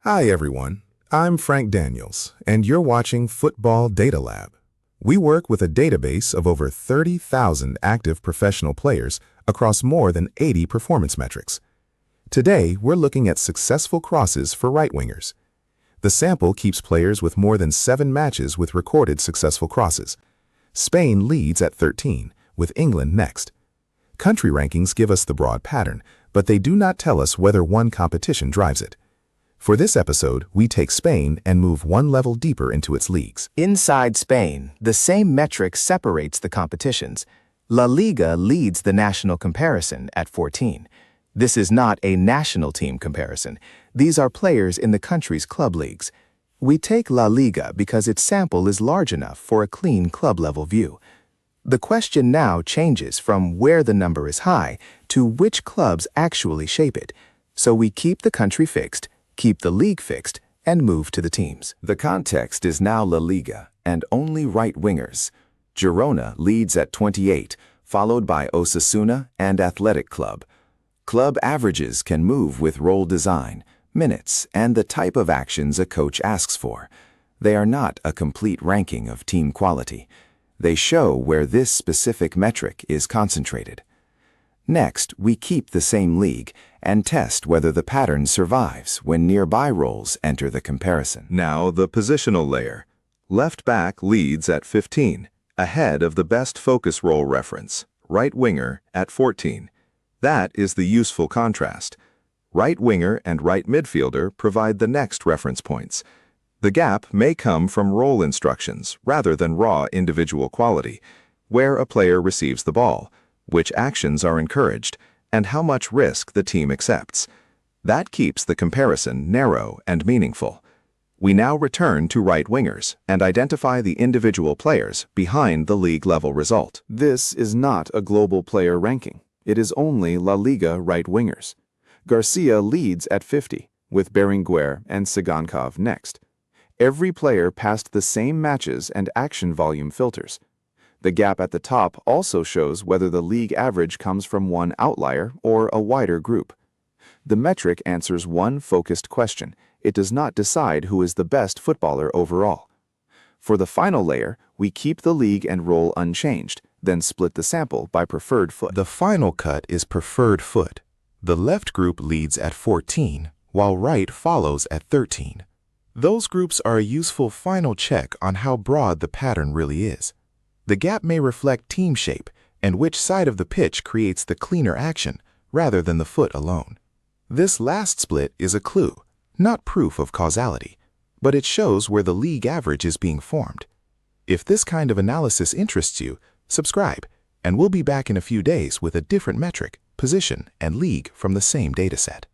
Hi everyone, I'm Frank Daniels, and you're watching Football DataLab. We work with a database of over 30,000 active professional players across more than 80 performance metrics. Today, we're looking at successful crosses for right wingers. The sample keeps players with more than 7 matches with recorded successful crosses. Spain leads at 13, with England next. Country rankings give us the broad pattern, but they do not tell us whether one competition drives it. For this episode, we take Spain and move one level deeper into its leagues. Inside Spain, the same metric separates the competitions. LaLiga leads the national comparison at 14. This is not a national team comparison. These are players in the country's club leagues. We take LaLiga because its sample is large enough for a clean club-level view. The question now changes from where the number is high to which clubs actually shape it. So we keep the country fixed, keep the league fixed, and move to the teams. The context is now La Liga and only right wingers. Girona leads at 28, followed by Osasuna and Athletic Club. Club averages can move with role design, minutes, and the type of actions a coach asks for. They are not a complete ranking of team quality. They show where this specific metric is concentrated. Next, we keep the same league and test whether the pattern survives when nearby roles enter the comparison. Now the positional layer. Left back leads at 15, ahead of the best focus role reference, right winger at 14. That is the useful contrast. Right winger and right midfielder provide the next reference points. The gap may come from role instructions rather than raw individual quality, where a player receives the ball, which actions are encouraged, and how much risk the team accepts. That keeps the comparison narrow and meaningful. We now return to right wingers and identify the individual players behind the league-level result. This is not a global player ranking. It is only La Liga right wingers. Garcia leads at 50, with Berenguer and Sigankov next. Every player passed the same matches and action volume filters. The gap at the top also shows whether the league average comes from one outlier or a wider group. The metric answers one focused question. It does not decide who is the best footballer overall. For the final layer, we keep the league and role unchanged, then split the sample by preferred foot. The final cut is preferred foot. The left group leads at 14, while right follows at 13. Those groups are a useful final check on how broad the pattern really is. The gap may reflect team shape and which side of the pitch creates the cleaner action rather than the foot alone. This last split is a clue, not proof of causality, but it shows where the league average is being formed. If this kind of analysis interests you, subscribe, and we'll be back in a few days with a different metric, position, and league from the same dataset.